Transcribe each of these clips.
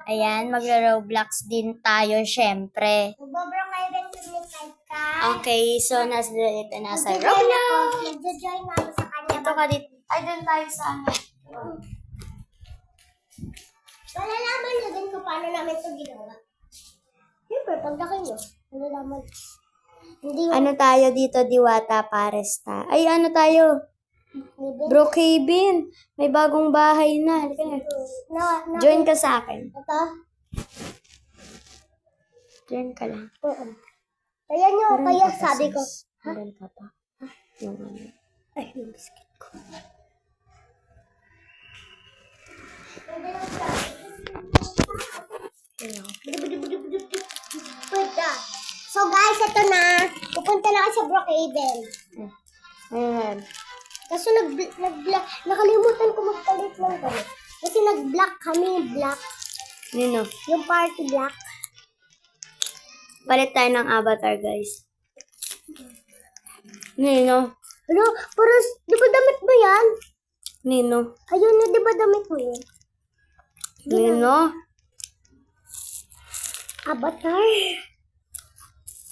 Ayan, magro-Roblox din tayo, syempre. Magbo-Brookhaven Unified ka. Okay, so nasa Mag-join Roblox. ako. Mag-join ako sa kanya. Ito ka dito. Ay, doon tayo sa ano. Malalaman nyo din kung paano namin ito ginawa. Siyempre, pagdaki nyo, malalaman. Hindi mo. Ano tayo dito, Diwata Pares ta? Ay, ano tayo? Brookhaven. May bagong bahay na. Halika na. Join ka sa akin. Ito? Join ka lang. Oo. Kaya nyo, Meron kaya ka pa, sabi ko. sis. Meron ka pa. Yung ano. Ay, yung biscuit ko. So guys, ito na. Pupunta na ako sa Brookhaven. Ayan. Kaso nakalimutan ko magpalit lang kami. Kasi nag-black kami, black. Nino. Yung party black. Palit tayo ng avatar, guys. Nino. Ano? Pero, di ba damit mo yan? Nino. Ayun na, di ba damit mo yun? Nino. Avatar?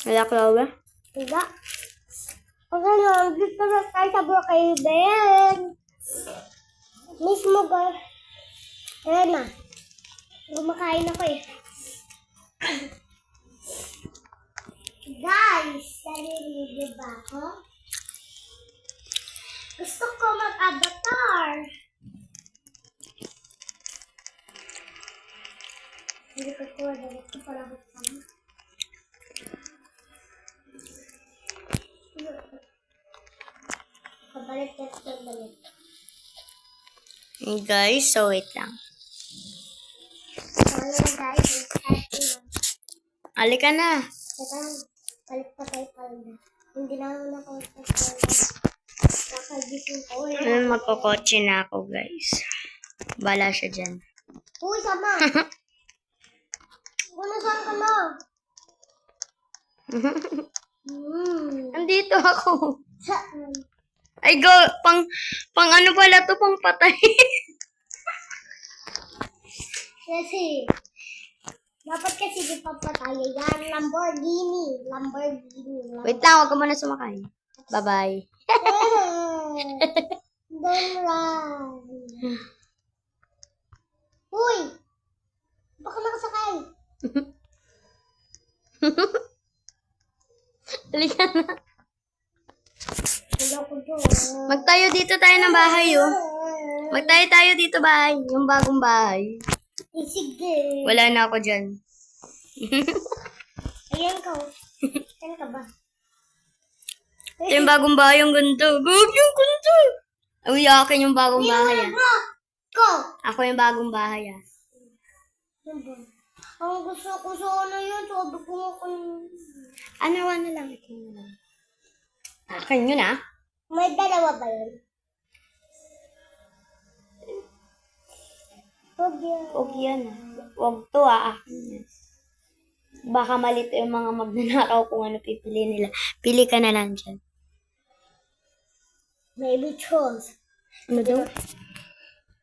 Wala, Chloe. Diba? Okay lang, dito na tayo sa Brookhaven. Mismo ba? Ayan na. Kumakain ako eh. Guys, sarili diba ako? Gusto ko mag-avatar. Hindi ko ito, dapat ko pala magpapalala. Kabalik ka ito, balik. Hey, guys, so wait lang. So, yun guys, Halika na. teka, balik pa tayo pala. Hindi na ako nakapagpapalala. Kakagising ko eh. Magkokotse na ako, guys. Bala siya dyan. Uy, sama! Kung nasaan ka na? Andito ako. Saan? Ay, go. Pang ano pala to? Pang patay. Kasi, dapat kasi di pa patay. Yan, Lamborghini. Wait lang, huwag ka muna sumakay. Bye-bye. Don't run. Uy! Baka makasakay. Halika na. Wala ko doon. Magtayo dito tayo ng bahay, oh. Magtayo tayo dito, bahay. Yung bagong bahay. Sige. Wala na ako dyan. Ayan ka. Saan ka ba? Ito yung bagong bahay, yung ganito. Gag, yung ganito. Uy, akin yung bagong bahay, ah. Bro! Go! Ako yung bagong bahay, ah. Ang gusto ko sana yun. Sabi ko nga kayo. Ano lang. Ito na lang. Akin yun, ah. May dalawa ba yun? Huwag yan. Huwag yan, ah. Huwag to, ah. Akin yan. Baka malito yung mga magnanakaw kung ano pipili nila. Pili ka na lang dyan. Maybe choose. Ano daw?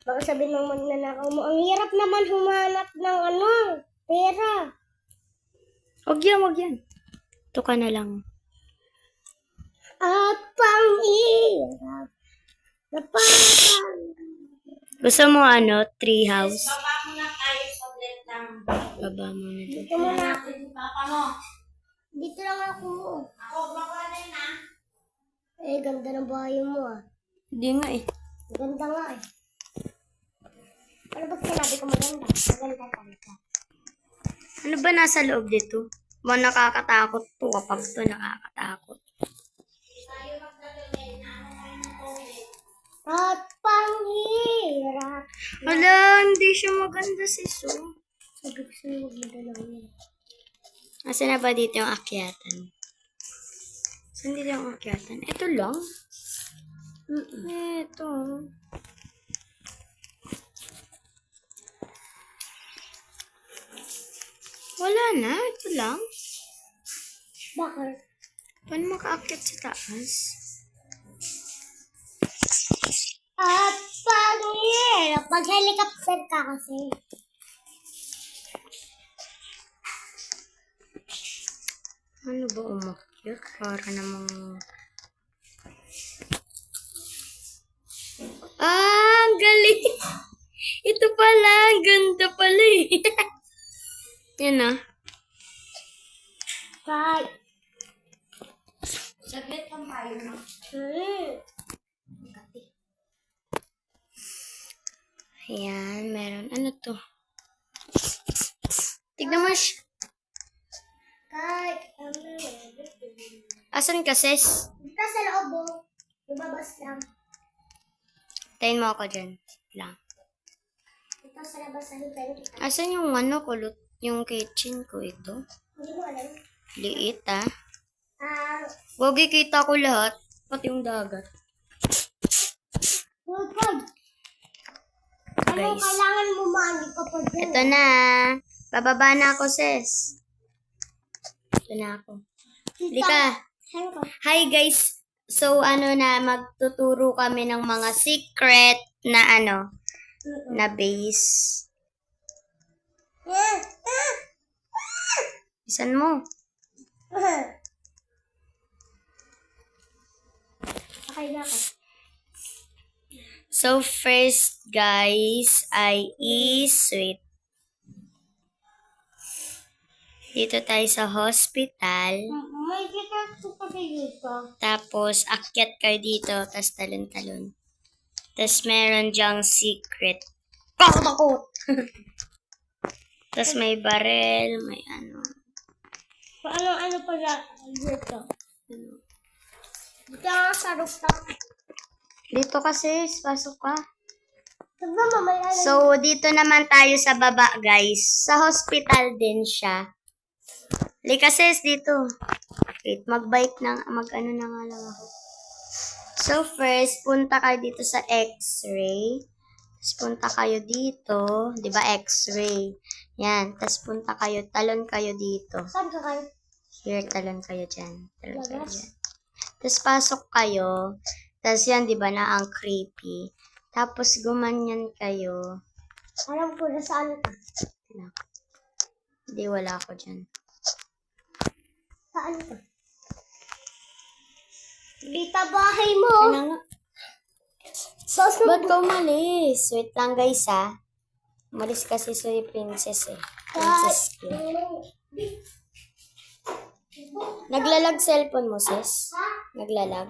Baka sabihin ng magnanakaw mo, ang hirap naman humanap ng pera. Huwag yan. Ito ka na lang. At panghirap. Napapang. Gusto mo tree house? Baba muna tayo sa lang. Baba muna doon. Dito muna ako. Dito lang ako. Ako, baba na yun, ah. Eh, ganda ng bahay mo ah. Hindi nga eh. Ganda nga eh. Ano ba sinabi ko maganda? Maganda talaga. Ano ba nasa loob dito? Ba nakakatakot to kapag to nakakatakot. At panghirap. Wala, hindi siya maganda sis. Sabi ko sa'yo, huwag mo dalawa yun. Asa na ba dito yung akyatan? Saan dito yung akyatan? Ito lang? Ito. Wala na, ito lang. Bakit? Paano makaakyat sa taas? At panghirap. Pag helicopter ka kasi. Ano ba umakyat? Para namang... Ah, ang galing! Ito pala, ang ganda pala eh. Yan ah. Kay. Saglit lang tayo na. Ayan, meron. Ano to? Tignan mo siya. Kay. Asan ka, sis? Dito sa loob mo. Lumabas lang. Tayin mo ako dyan. Lang. Dito sa labas sa hipan kita. Asan yung ano, kulot? Yung kitchen ko ito? Hindi mo alam. Liit ah. Guys. Kita ko lahat. Pati yung dagat. Ano, Guys. kailangan mo mani ka pa dyan. Ito na. Bababa na ako, sis. Ito na ako. Lika. Saan ka? Hi, guys. So, magtuturo kami ng mga secret na na base. Isan mo. Okay na ako. So, first, guys, ay i-sweep. Dito tayo sa hospital. May kita ko kasi dito. Tapos, akyat kayo dito. Tapos, talon-talon. Tapos, meron dyang secret. Takot! Tapos, may barel. May ano. Ano pala dito? Dito ako sa rooftop. Dito kasi, pasok ka. Diba mamay alam? So, dito naman tayo sa baba, guys. Sa hospital din siya. Lika, sis, dito. Wait, mag-bike na, mag-ano na nga lang ako. So, first, punta kayo dito sa x-ray. Tapos, punta kayo dito. Di ba, x-ray. Yan. Tapos, punta kayo, talon kayo dito. Saan ka kayo? Here, talon kayo dyan. Talon kayo Labas? dyan. Tapos, pasok kayo. Tapos, yan, di ba, na ang creepy. Tapos, gumanyan kayo. Alam ko na saan ka. Hindi, wala ako dyan. Saan ka? Dito bahay mo. Ano nga? Susunod. Ba't ka umalis? Wait lang, guys, ha. Umalis kasi si Princess, eh. Princess Q. Naglalag cellphone mo, sis? Naglalag?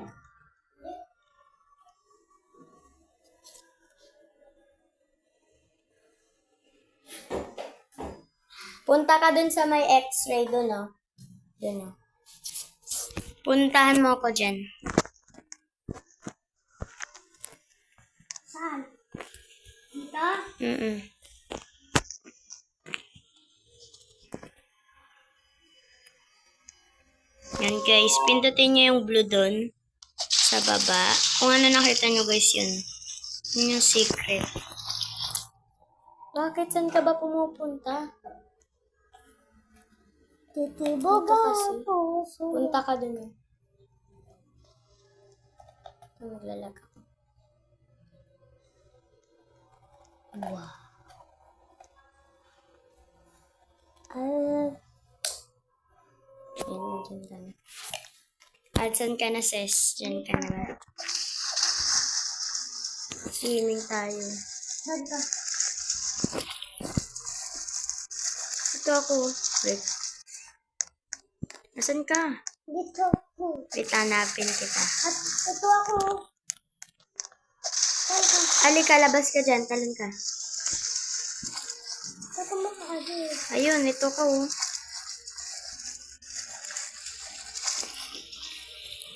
Punta ka dun sa may x-ray dun, oh. Dun, oh. Puntahan mo ako dyan. Saan? Dito? Mm-mm. Yan, guys. Pindutin nyo yung blue dun. Sa baba. Kung ano nakita nyo, guys, yun. Yun yung secret. Bakit? Saan ka ba pumupunta? Titibo Dito ba kasi. puso? Punta ka dun, eh. Ito, maglalag ako. Wow. Yan, dyan ka na. At saan ka na, sis? Dyan ka na. Swimming tayo. Saan ka? Ito ako. Wait. Nasaan ka? Dito. Wait, hanapin kita. At ito ako. Saan ka? Halika, labas ka dyan. Talon ka. Saan ka makakali? Ayun, ito ka, oh.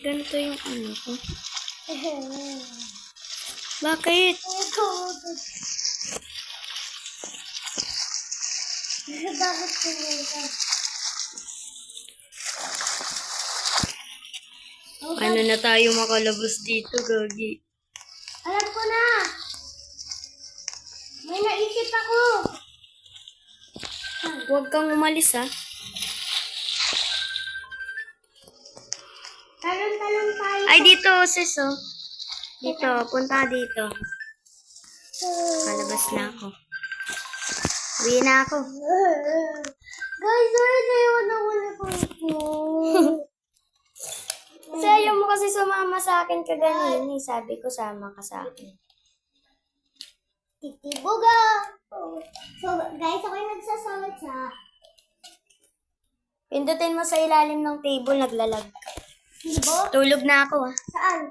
Ganito yung ano ko. Bakit? Bakit tingin ka? Ano na tayo makalabas dito, Gagi? Alam ko na! May naisip ako! Huwag kang umalis, ha? Talon-talon tayo. Ay, dito, sis, oh. Dito, punta ka dito. Palabas na ako. Uwi na ako. Guys, sorry na yun. Nawala ko. Kasi ayaw mo kasi sumama sa akin kaganin eh. Sabi ko, sama ka sa akin. Titibuga! So, guys, ako yung nagsasalat sa... Pindutin mo sa ilalim ng table, naglalag. Tibo? Tulog na ako ah. Saan?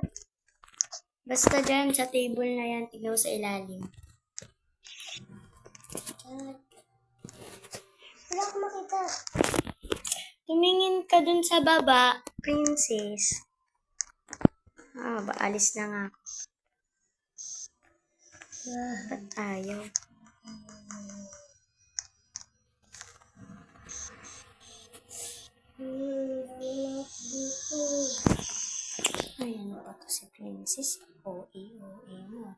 Basta dyan, sa table na yan, tignan mo sa ilalim. Wala akong makita. Tumingin ka dun sa baba, princess. Alis na nga ako. Ba't ayaw? Ay, ano ba to si princess? OA mo.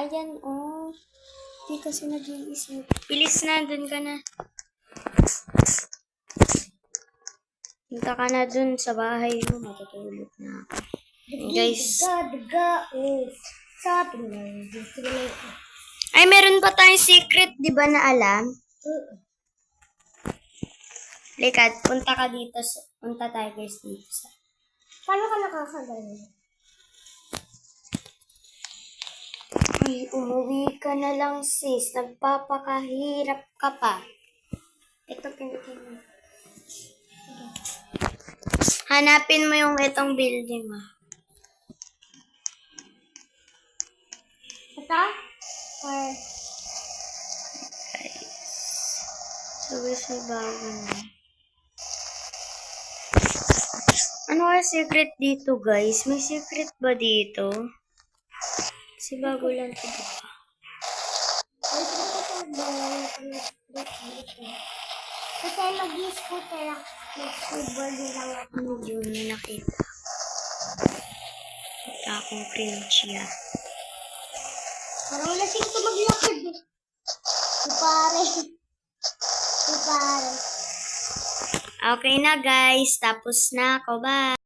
Ayan, oh. Hindi kasi nag-iisip. Bilis na, dun ka na. Punta ka na dun sa bahay mo. Matutulog na ako. Guys. Daga, shopping na. Ay, meron pa tayong secret, di ba na alam? Likat, punta ka dito. Punta tayo guys dito. Paano ka nakakagaling? Ay, umuwi ka na lang sis. Nagpapakahirap ka pa. Ito, pinutulog mo. Hanapin mo yung itong building mo. Ito? Or... Sabi sa bago na. Ano kaya secret dito, guys? May secret ba dito? Kasi bago lang ito. Kasi mag-scooter ako. Mag-skateboard lang ako. Ano yun na nakita? Kita akong cringe ya. Parang lasing ko maglakad eh. Si pare. Si pare. Okay na guys. Tapos na ako. Bye!